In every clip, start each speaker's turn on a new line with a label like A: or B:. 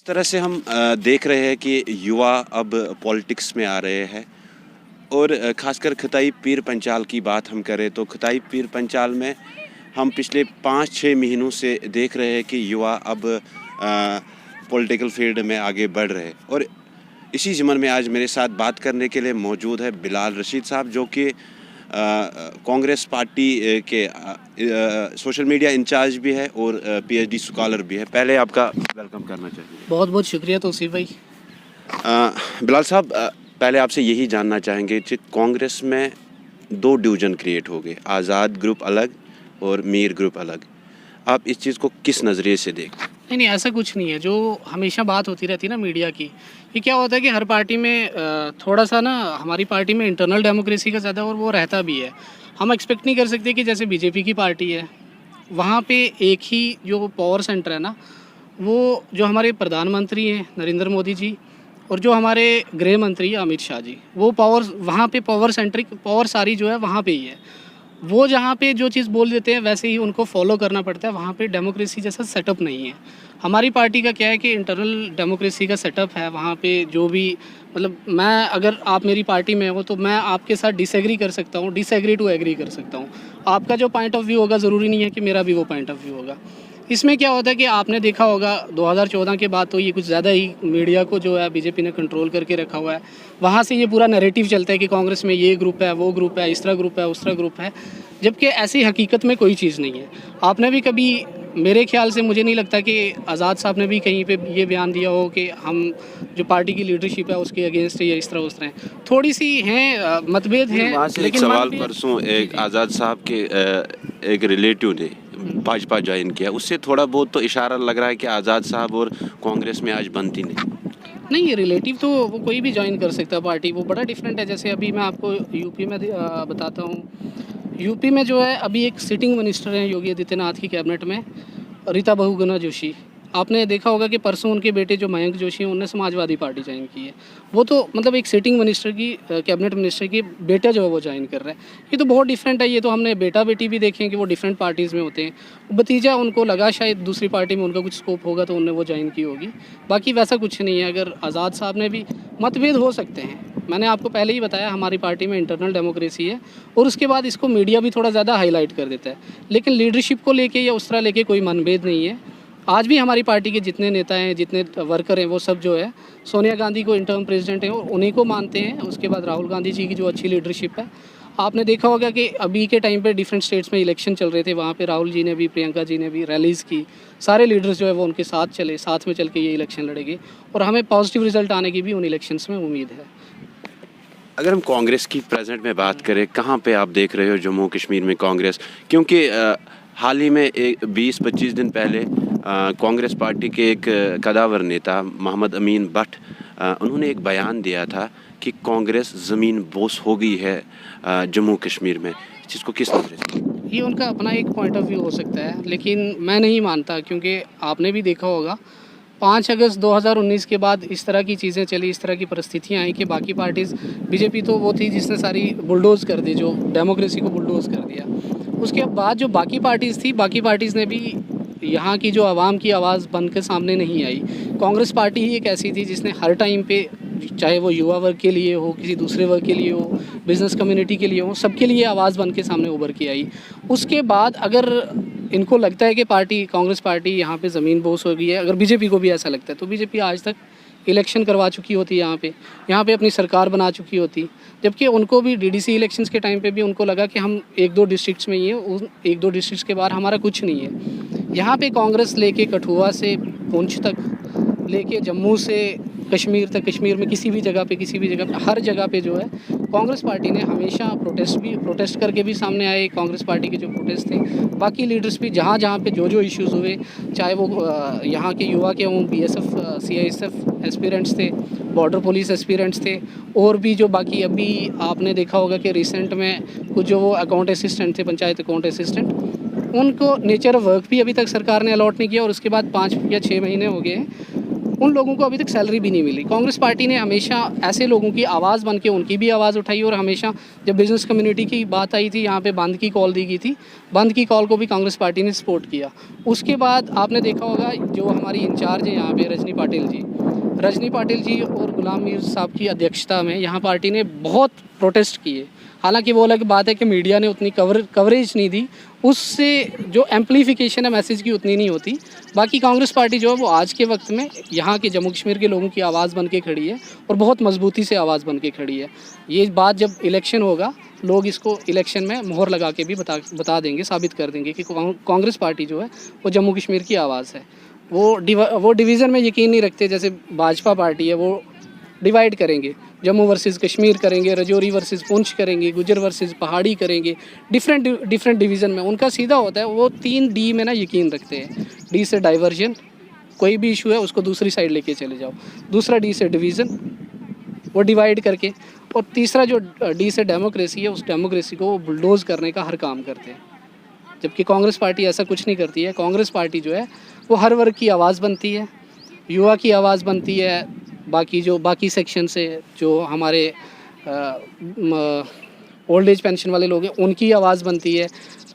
A: इस तरह से हम देख रहे हैं कि युवा अब पॉलिटिक्स में आ रहे हैं और ख़ासकर खताई पीर पंचाल की बात हम करें तो खताई पीर पंचाल में हम पिछले 5-6 महीनों से देख रहे हैं कि युवा अब पॉलिटिकल फील्ड में आगे बढ़ रहे हैं। और इसी ज़िमन में आज मेरे साथ बात करने के लिए मौजूद है बिलाल रशीद साहब, जो कि कांग्रेस पार्टी के सोशल मीडिया इंचार्ज भी है और पीएचडी स्कॉलर भी है। पहले आपका वेलकम करना चाहिए।
B: बहुत बहुत शुक्रिया तौसीफ भाई।
A: बिलाल साहब, पहले आपसे यही जानना चाहेंगे कि कांग्रेस में 2 डिवीज़न क्रिएट हो गए, आज़ाद ग्रुप अलग और मीर ग्रुप अलग। आप इस चीज़ को किस नज़रिए से देखते हैं?
B: नहीं, ऐसा कुछ नहीं है। जो हमेशा बात होती रहती है ना मीडिया की, ये क्या होता है कि हर पार्टी में थोड़ा सा ना, हमारी पार्टी में इंटरनल डेमोक्रेसी का ज़्यादा और वो रहता भी है। हम एक्सपेक्ट नहीं कर सकते कि जैसे बीजेपी की पार्टी है, वहाँ पे एक ही जो पावर सेंटर है ना, वो जो हमारे प्रधानमंत्री हैं नरेंद्र मोदी जी और जो हमारे गृह मंत्री अमित शाह जी, वो पावर वहाँ पे पावर सारी जो है वहाँ पे ही है। वो जहाँ पे जो चीज़ बोल देते हैं वैसे ही उनको फॉलो करना पड़ता है। वहाँ पे डेमोक्रेसी जैसा सेटअप नहीं है। हमारी पार्टी का क्या है कि इंटरनल डेमोक्रेसी का सेटअप है। वहाँ पे जो भी मतलब, मैं अगर आप मेरी पार्टी में हो तो मैं आपके साथ डिसएग्री कर सकता हूँ, डिसएग्री टू एग्री कर सकता हूँ। आपका जो पॉइंट ऑफ व्यू होगा ज़रूरी नहीं है कि मेरा भी वो पॉइंट ऑफ व्यू होगा। इसमें क्या होता है कि आपने देखा होगा 2014 के बाद तो ये कुछ ज़्यादा ही मीडिया को जो है बीजेपी ने कंट्रोल करके रखा हुआ है। वहाँ से ये पूरा नैरेटिव चलता है कि कांग्रेस में ये ग्रुप है, वो ग्रुप है, इस तरह ग्रुप है, उस तरह ग्रुप है, जबकि ऐसी हकीकत में कोई चीज़ नहीं है। आपने भी कभी, मेरे ख्याल से मुझे नहीं लगता कि आज़ाद साहब ने भी कहीं पे ये बयान दिया हो कि हम जो पार्टी की लीडरशिप है उसके अगेंस्ट या इस तरह उस तरह। थोड़ी सी हैं मतभेद हैं,
A: वहाँ से एक
B: लेकिन
A: सवाल परसों एक आज़ाद साहब के एक रिलेटिव ने भाजपा ज्वाइन किया, उससे थोड़ा बहुत तो इशारा लग रहा है कि आज़ाद साहब और कांग्रेस में आज बनती नहीं।
B: ये रिलेटिव तो वो कोई भी ज्वाइन कर सकता है पार्टी, वो बड़ा डिफरेंट है। जैसे अभी मैं आपको यूपी में बताता हूँ। यूपी में जो है अभी एक सिटिंग मिनिस्टर हैं योगी आदित्यनाथ की कैबिनेट में, रीता बहुगुणा जोशी। आपने देखा होगा कि परसों उनके बेटे जो मयंक जोशी हैं उन्होंने समाजवादी पार्टी ज्वाइन की है। वो तो मतलब एक सिटिंग मिनिस्टर की, कैबिनेट मिनिस्टर की बेटा जो है वो ज्वाइन कर रहा है। ये तो बहुत डिफरेंट है। ये तो हमने बेटा बेटी भी देखे हैं कि वो डिफरेंट पार्टीज़ में होते हैं। भतीजा उनको लगा शायद दूसरी पार्टी में उनका कुछ स्कोप होगा तो उन्होंने वो ज्वाइन की होगी। बाकी वैसा कुछ नहीं है। अगर आज़ाद साहब ने भी, मतभेद हो सकते हैं, मैंने आपको पहले ही बताया हमारी पार्टी में इंटरनल डेमोक्रेसी है और उसके बाद इसको मीडिया भी थोड़ा ज़्यादा हाईलाइट कर देता है, लेकिन लीडरशिप को लेके या उस तरह लेके कोई मनभेद नहीं है। आज भी हमारी पार्टी के जितने नेता हैं, जितने वर्कर हैं, वो सब जो है सोनिया गांधी को इंटर्म प्रेसिडेंट हैं और उन्हीं को मानते हैं। उसके बाद राहुल गांधी जी की जो अच्छी लीडरशिप है, आपने देखा होगा कि अभी के टाइम पे डिफरेंट स्टेट्स में इलेक्शन चल रहे थे, वहाँ पे राहुल जी ने भी, प्रियंका जी ने भी रैलीज़ की। सारे लीडर्स जो है वो उनके साथ चले, साथ में चल के ये इलेक्शन लड़ेंगे और हमें पॉजिटिव रिजल्ट आने की भी उन इलेक्शंस में उम्मीद है।
A: अगर हम कांग्रेस की प्रेजेंट में बात करें, कहाँ पे आप देख रहे हो जम्मू कश्मीर में कांग्रेस? क्योंकि हाल ही में 20-25 दिन पहले कांग्रेस पार्टी के एक कदावर नेता मोहम्मद अमीन भट्ट, उन्होंने एक बयान दिया था कि कांग्रेस ज़मीन बोस हो गई है जम्मू कश्मीर में। इस चीज़ को किस नज़र से?
B: ये उनका अपना एक पॉइंट ऑफ व्यू हो सकता है, लेकिन मैं नहीं मानता। क्योंकि आपने भी देखा होगा 5 अगस्त 2019 के बाद इस तरह की चीज़ें चली, इस तरह की परिस्थितियाँ आई कि बाकी पार्टीज़, बीजेपी तो वो थी जिसने सारी बुलडोज़ कर दी, जो डेमोक्रेसी को बुलडोज़ कर दिया। उसके बाद जो बाकी पार्टीज़ थी, बाकी पार्टीज़ ने भी यहाँ की जो आवाम की आवाज़ बन के सामने नहीं आई। कांग्रेस पार्टी ही एक ऐसी थी जिसने हर टाइम पे, चाहे वो युवा वर्ग के लिए हो, किसी दूसरे वर्ग के लिए हो, बिज़नेस कम्युनिटी के लिए हो, सबके लिए आवाज़ बन के सामने उभर के आई। उसके बाद अगर इनको लगता है कि कांग्रेस पार्टी यहाँ पे ज़मीन बोस हो गई है, अगर बीजेपी को भी ऐसा लगता है, तो बीजेपी आज तक इलेक्शन करवा चुकी होती यहाँ पे अपनी सरकार बना चुकी होती। जबकि उनको भी डीडीसी इलेक्शंस के टाइम पे भी उनको लगा कि हम 1-2 डिस्ट्रिक्ट्स में ही हैं, उन 1-2 डिस्ट्रिक्ट्स के बाहर हमारा कुछ नहीं है। यहाँ पे कांग्रेस लेके कठुआ से पुंछ तक, लेके जम्मू से कश्मीर तक, कश्मीर में किसी भी जगह पे हर जगह पे जो है कांग्रेस पार्टी ने हमेशा प्रोटेस्ट करके भी सामने आए। कांग्रेस पार्टी के जो प्रोटेस्ट थे, बाकी लीडर्स भी जहाँ पे जो इश्यूज़ हुए, चाहे वो यहाँ के युवा के हों, BSF CISF एस्पिरेंट्स थे, बॉर्डर पुलिस एस्पिरेंट्स थे, और भी जो बाकी, अभी आपने देखा होगा कि रिसेंट में कुछ जो वो अकाउंट असिस्टेंट थे, पंचायत अकाउंट असिस्टेंट, उनको नेचर ऑफ वर्क भी अभी तक सरकार ने अलॉट नहीं किया और उसके बाद 5 या 6 महीने हो गए हैं, उन लोगों को अभी तक सैलरी भी नहीं मिली। कांग्रेस पार्टी ने हमेशा ऐसे लोगों की आवाज़ बन के उनकी भी आवाज़ उठाई, और हमेशा जब बिज़नेस कम्युनिटी की बात आई थी, यहाँ पे बंद की कॉल दी गई थी, बंद की कॉल को भी कांग्रेस पार्टी ने सपोर्ट किया। उसके बाद आपने देखा होगा जो हमारी इंचार्ज है यहाँ पे रजनी पाटिल जी और गुलाम मीर साहब की अध्यक्षता में यहाँ पार्टी ने बहुत प्रोटेस्ट किए। हालांकि वो अलग बात है कि मीडिया ने उतनी कवरेज नहीं दी, उससे जो एम्पलीफिकेशन है मैसेज की उतनी नहीं होती। बाकी कांग्रेस पार्टी जो है वो आज के वक्त में यहाँ के जम्मू कश्मीर के लोगों की आवाज़ बन के खड़ी है, और बहुत मजबूती से आवाज़ बन के खड़ी है। ये बात जब इलेक्शन होगा, लोग इसको इलेक्शन में मोहर लगा के भी बता देंगे, साबित कर देंगे कि कांग्रेस पार्टी जो है वो जम्मू कश्मीर की आवाज़ है। वो डिवीज़न में यकीन नहीं रखते, जैसे भाजपा पार्टी है वो डिवाइड करेंगे, जम्मू वर्सेस कश्मीर करेंगे, रजौरी वर्सेस पुंछ करेंगे, गुजर वर्सेस पहाड़ी करेंगे, डिफरेंट डिवीज़न में। उनका सीधा होता है, वो 3 डी में ना यकीन रखते हैं। डी से डाइवर्जन, कोई भी इशू है उसको दूसरी साइड लेके चले जाओ। दूसरा डी से डिवीज़न, वो डिवाइड करके, और तीसरा जो डी से डेमोक्रेसी है, उस डेमोक्रेसी को वो बुलडोज़ करने का हर काम करते हैं। जबकि कांग्रेस पार्टी ऐसा कुछ नहीं करती है। कांग्रेस पार्टी जो है वो हर वर्ग की आवाज़ बनती है, युवा की आवाज़ बनती है, बाकी सेक्शन से जो हमारे ओल्ड एज पेंशन वाले लोग हैं उनकी आवाज़ बनती है,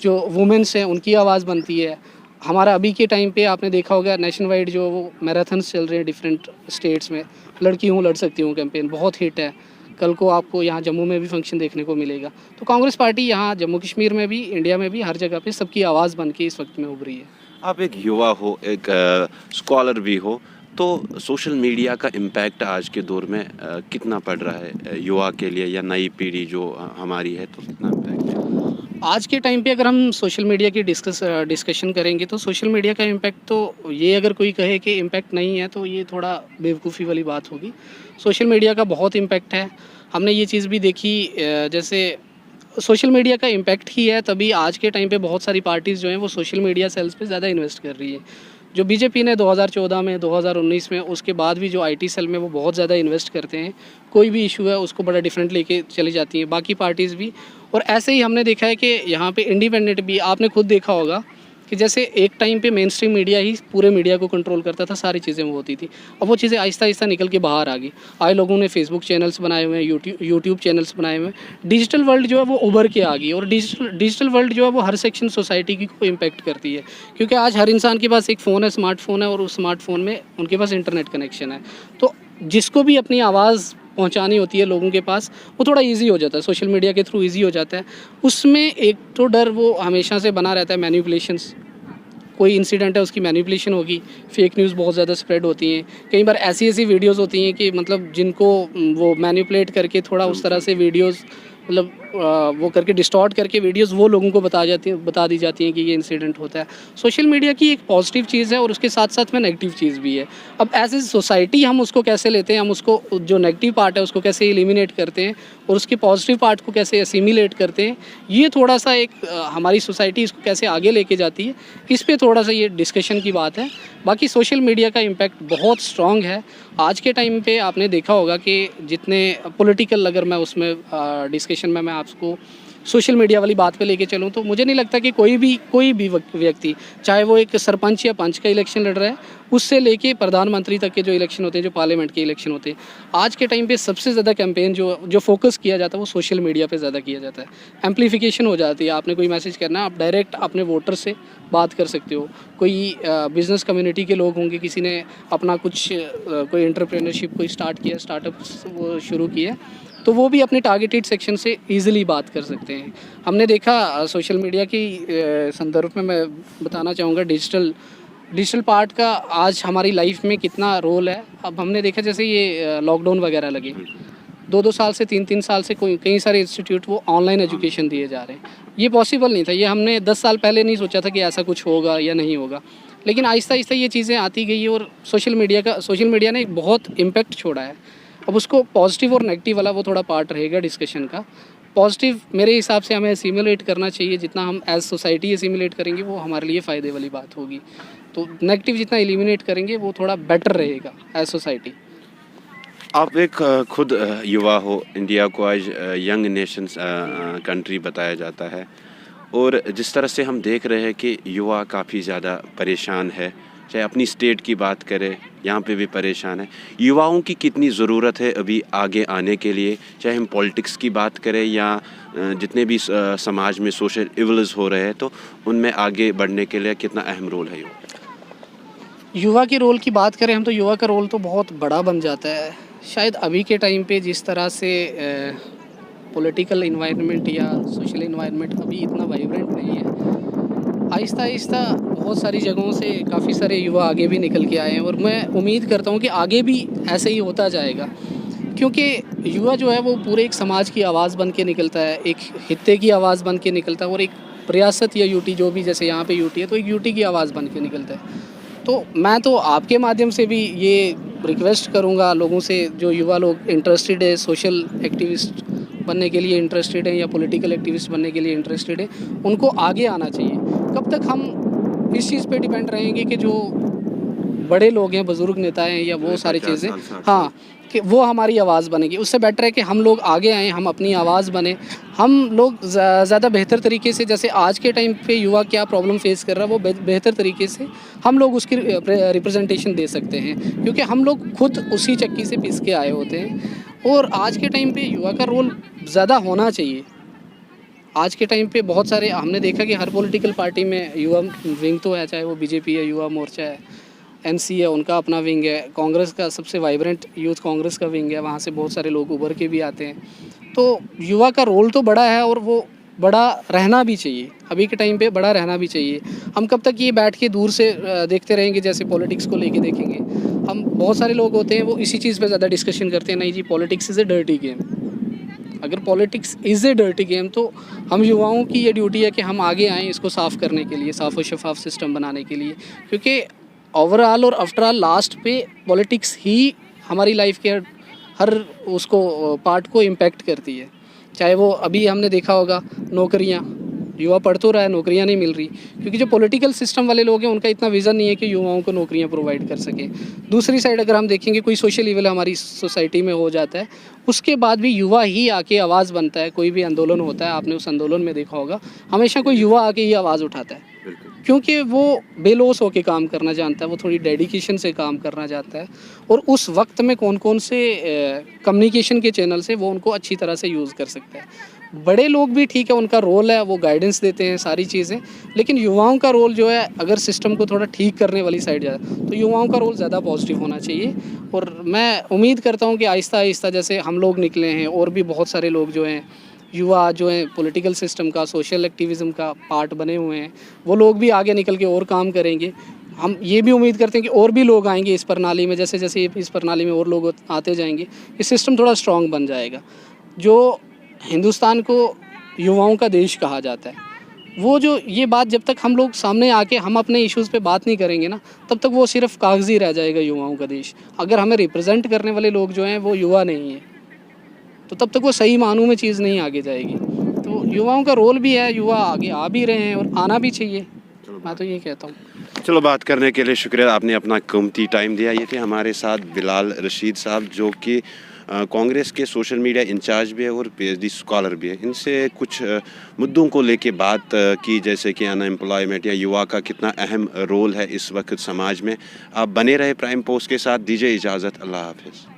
B: जो वुमेन्स हैं उनकी आवाज़ बनती है। हमारा अभी के टाइम पे आपने देखा होगा नेशन वाइड जो वो मैराथन्स चल रहे हैं डिफरेंट स्टेट्स में, लड़की हूँ लड़ सकती हूँ कैंपेन बहुत हिट है। कल को आपको यहाँ जम्मू में भी फंक्शन देखने को मिलेगा। तो कांग्रेस पार्टी यहाँ जम्मू कश्मीर में भी, इंडिया में भी, हर जगह पे सबकी आवाज़ बन के इस वक्त में उभरी है।
A: आप एक युवा हो, एक स्कॉलर भी हो, तो सोशल मीडिया का इम्पैक्ट आज के दौर में कितना पड़ रहा है युवा के लिए, या नई पीढ़ी जो हमारी है, तो कितना इम्पैक्ट है?
B: आज के टाइम पे अगर हम सोशल मीडिया की डिस्कशन करेंगे तो सोशल मीडिया का इम्पैक्ट, तो ये अगर कोई कहे कि इम्पैक्ट नहीं है तो ये थोड़ा बेवकूफ़ी वाली बात होगी। सोशल मीडिया का बहुत इम्पैक्ट है। हमने ये चीज़ भी देखी, जैसे सोशल मीडिया का इम्पैक्ट ही है तभी आज के टाइम पे बहुत सारी पार्टीज़ जो हैं वो सोशल मीडिया सेल्स पे ज़्यादा इन्वेस्ट कर रही है। जो बीजेपी ने 2014 में, 2019 में, उसके बाद भी जो आईटी सेल में वो बहुत ज़्यादा इन्वेस्ट करते हैं। कोई भी इशू है उसको बड़ा डिफरेंट लेके चली जाती हैं, बाकी पार्टीज़ भी। और ऐसे ही हमने देखा है कि यहाँ पे इंडिपेंडेंट भी, आपने खुद देखा होगा कि जैसे एक टाइम पे मेन स्ट्रीम मीडिया ही पूरे मीडिया को कंट्रोल करता था, सारी चीज़ें वो होती थी। अब वो चीज़ें आहिस्ता आहिस्ता निकल के बाहर आ गई। आए लोगों ने फेसबुक चैनल्स बनाए हुए हैं, यूट्यूब चैनल्स बनाए हुए हैं। डिजिटल वर्ल्ड जो है वो उभर के आ गई, और डिजिटल वर्ल्ड जो है वो हर सेक्शन सोसाइटी की को इम्पेक्ट करती है। क्योंकि आज हर इंसान के पास एक फ़ोन है, स्मार्टफोन है, और उस स्मार्टफोन में उनके पास इंटरनेट कनेक्शन है। तो जिसको भी अपनी आवाज़ पहुंचानी होती है लोगों के पास, वो थोड़ा इजी हो जाता है, सोशल मीडिया के थ्रू इजी हो जाता है। उसमें एक तो डर वो हमेशा से बना रहता है, मैनिपुलेशंस। कोई इंसिडेंट है उसकी मैनिपुलेशन होगी, फेक न्यूज़ बहुत ज़्यादा स्प्रेड होती हैं। कई बार ऐसी वीडियोस होती हैं कि मतलब जिनको वो मैनिपुलेट करके थोड़ा उस तरह से वीडियोस, मतलब वो करके डिस्टॉर्ट करके वीडियोस वो लोगों को बता दी जाती हैं कि ये इंसिडेंट होता है। सोशल मीडिया की एक पॉजिटिव चीज़ है और उसके साथ साथ में नेगेटिव चीज़ भी है। अब एज ए सोसाइटी हम उसको कैसे लेते हैं, हम उसको जो नेगेटिव पार्ट है उसको कैसे एलिमिनेट करते हैं और उसके पॉजिटिव पार्ट को कैसे एसिमिलेट करते हैं, ये थोड़ा सा एक हमारी सोसाइटी इसको कैसे आगे लेके जाती है, इस पर थोड़ा सा ये डिस्कशन की बात है। बाकी सोशल मीडिया का इम्पैक्ट बहुत स्ट्रॉन्ग है। आज के टाइम पे आपने देखा होगा कि जितने पॉलिटिकल, अगर मैं उसमें डिस्कशन में मैं आपको सोशल मीडिया वाली बात पे लेके चलूँ, तो मुझे नहीं लगता कि कोई भी व्यक्ति, चाहे वो एक सरपंच या पंच का इलेक्शन लड़ रहा है, उससे लेके प्रधानमंत्री तक के जो इलेक्शन होते हैं, जो पार्लियामेंट के इलेक्शन होते हैं, आज के टाइम पे सबसे ज़्यादा कैंपेन जो फोकस किया जाता है वो सोशल मीडिया पे ज़्यादा किया जाता है। एम्पलीफिकेशन हो जाती है। आपने कोई मैसेज करना है, आप डायरेक्ट अपने वोटर से बात कर सकते हो। कोई बिज़नेस कम्युनिटी के लोग होंगे, किसी ने अपना कुछ कोई एंटरप्रेन्योरशिप कोई स्टार्ट किया, स्टार्टअप वो शुरू किया, तो वो भी अपने टारगेटेड सेक्शन से ईजिली बात कर सकते हैं। हमने देखा सोशल मीडिया की संदर्भ में मैं बताना चाहूँगा डिजिटल पार्ट का आज हमारी लाइफ में कितना रोल है। अब हमने देखा जैसे ये लॉकडाउन वगैरह लगे, 2-2 साल से 3-3 साल से कई सारे इंस्टीट्यूट वो ऑनलाइन एजुकेशन दिए जा रहे हैं। ये पॉसिबल नहीं था, ये हमने 10 साल पहले नहीं सोचा था कि ऐसा कुछ होगा या नहीं होगा, लेकिन आहिस्ता आहिस्ता ये चीज़ें आती गई और सोशल मीडिया ने एक बहुत इम्पैक्ट छोड़ा है। अब उसको पॉजिटिव और नेगेटिव वाला वो थोड़ा पार्ट रहेगा डिस्कशन का। पॉजिटिव मेरे हिसाब से हमें एसिमुलेट करना चाहिए, जितना हम एज सोसाइटी एसिमुलेट करेंगे वो हमारे लिए फ़ायदे वाली बात होगी। तो नेगेटिव जितना एलिमिनेट करेंगे वो थोड़ा बेटर रहेगा एज सोसाइटी।
A: आप एक खुद युवा हो, इंडिया को आज यंग नेशंस कंट्री बताया जाता है, और जिस तरह से हम देख रहे हैं कि युवा काफ़ी ज़्यादा परेशान है, चाहे अपनी स्टेट की बात करें, यहाँ पे भी परेशान है। युवाओं की कितनी ज़रूरत है अभी आगे आने के लिए, चाहे हम पॉलिटिक्स की बात करें या जितने भी समाज में सोशल इवल्स हो रहे हैं, तो उनमें आगे बढ़ने के लिए कितना अहम रोल है युवा?
B: युवा के रोल की बात करें हम तो युवा का रोल तो बहुत बड़ा बन जाता है। शायद अभी के टाइम पे जिस तरह से पॉलिटिकल इन्वायरमेंट या सोशल इन्वायरमेंट अभी इतना वाइब्रेंट नहीं है। आहिस्ता आहिस्ता बहुत सारी जगहों से काफ़ी सारे युवा आगे भी निकल के आए हैं और मैं उम्मीद करता हूँ कि आगे भी ऐसे ही होता जाएगा, क्योंकि युवा जो है वो पूरे एक समाज की आवाज़ बन के निकलता है, एक खित्ते की आवाज़ बन के निकलता है और एक रियासत या यूटी जो भी, जैसे यहाँ पे यूटी है तो एक यूटी की आवाज़ बन के निकलता है। तो मैं तो आपके माध्यम से भी ये रिक्वेस्ट करूँगा लोगों से, जो युवा लोग इंटरेस्टेड है, सोशल एक्टिविस्ट बनने के लिए इंटरेस्टेड है या पॉलिटिकल एक्टिविस्ट बनने के लिए इंटरेस्टेड है, उनको आगे आना चाहिए। कब तक हम इस चीज़ पे डिपेंड रहेंगे कि जो बड़े लोग हैं, बुज़ुर्ग नेता हैं या वो सारी चीज़ें, हाँ, कि वो हमारी आवाज़ बनेगी। उससे बेटर है कि हम लोग आगे आएँ, हम अपनी आवाज़ बने, हम लोग ज़्यादा बेहतर तरीके से, जैसे आज के टाइम पे युवा क्या प्रॉब्लम फेस कर रहा है वो बेहतर तरीके से हम लोग उसकी रिप्रेजेंटेशन दे सकते हैं, क्योंकि हम लोग खुद उसी चक्की से पिस के आए होते हैं। और आज के टाइम पे युवा का रोल ज़्यादा होना चाहिए। आज के टाइम पे बहुत सारे हमने देखा कि हर पॉलिटिकल पार्टी में युवा विंग तो है, चाहे वो बीजेपी है, युवा मोर्चा है, एनसी है, उनका अपना विंग है, कांग्रेस का सबसे वाइब्रेंट यूथ कांग्रेस का विंग है, वहाँ से बहुत सारे लोग उभर के भी आते हैं। तो युवा का रोल तो बड़ा है और वो बड़ा रहना भी चाहिए, अभी के टाइम पे बड़ा रहना भी चाहिए। हम कब तक ये बैठ के दूर से देखते रहेंगे, जैसे पॉलिटिक्स को लेके देखेंगे, हम बहुत सारे लोग होते हैं वो इसी चीज़ पे ज़्यादा डिस्कशन करते हैं, नहीं जी politics is a dirty game. अगर politics is a dirty game तो हम युवाओं की ये ड्यूटी है कि हम आगे आएँ इसको साफ़ करने के लिए, साफ़ और शफाफ सिस्टम बनाने के लिए, क्योंकि ओवरऑल और आफ्टर ऑल लास्ट पे पॉलिटिक्स ही हमारी लाइफ के हर उसको पार्ट को इम्पैक्ट करती है। चाहे वो अभी हमने देखा होगा नौकरियां, युवा पढ़ तो रहा है, नौकरियां नहीं मिल रही, क्योंकि जो पॉलिटिकल सिस्टम वाले लोग हैं उनका इतना विज़न नहीं है कि युवाओं को नौकरियां प्रोवाइड कर सकें। दूसरी साइड अगर हम देखेंगे कोई सोशल इवल हमारी सोसाइटी में हो जाता है, उसके बाद भी युवा ही आके आवाज़ बनता है। कोई भी आंदोलन होता है, आपने उस आंदोलन में देखा होगा, हमेशा कोई युवा आके ही आवाज़ उठाता है, क्योंकि वो बेलोस होके काम करना जानता है, वो थोड़ी डेडिकेशन से काम करना चाहता है और उस वक्त में कौन कौन से कम्युनिकेशन के चैनल से वो उनको अच्छी तरह से यूज़ कर सकता है। बड़े लोग भी ठीक है, उनका रोल है, वो गाइडेंस देते हैं सारी चीज़ें, लेकिन युवाओं का रोल जो है, अगर सिस्टम को थोड़ा ठीक करने वाली साइड जाए तो युवाओं का रोल ज़्यादा पॉजिटिव होना चाहिए। और मैं उम्मीद करता हूँ कि आहिस्ता आहिस्ता जैसे हम लोग निकले हैं और भी बहुत सारे लोग जो हैं, युवा जो हैं पॉलिटिकल सिस्टम का, सोशल एक्टिविज़म का पार्ट बने हुए हैं, वो लोग भी आगे निकल के और काम करेंगे। हम ये भी उम्मीद करते हैं कि और भी लोग आएंगे इस प्रणाली में, जैसे जैसे इस प्रणाली में और लोग आते जाएंगे, ये सिस्टम थोड़ा स्ट्रॉन्ग बन जाएगा। जो हिंदुस्तान को युवाओं का देश कहा जाता है, वो जो ये बात जब तक हम लोग सामने आके हम अपने इश्यूज़ पे बात नहीं करेंगे ना, तब तक वो सिर्फ कागज़ी रह जाएगा युवाओं का देश। अगर हमें रिप्रेजेंट करने वाले लोग जो हैं वो युवा नहीं है, तो तब तक वो सही मानों में चीज़ नहीं आगे जाएगी। तो युवाओं का रोल भी है, युवा आगे आ भी रहे हैं और आना भी चाहिए, मैं तो ये कहता हूँ।
A: चलो, बात करने के लिए शुक्रिया, आपने अपना कीमती टाइम दिया। ये थे हमारे साथ बिलाल रशीद साहब, जो कि कांग्रेस के सोशल मीडिया इंचार्ज भी है और पीएचडी स्कॉलर भी है। इनसे कुछ मुद्दों को लेके बात की, जैसे कि अनएम्प्लॉयमेंट या युवा का कितना अहम रोल है इस वक्त समाज में। आप बने रहे प्राइम पोस्ट के साथ, दीजिए इजाज़त, अल्लाह हाफिज़।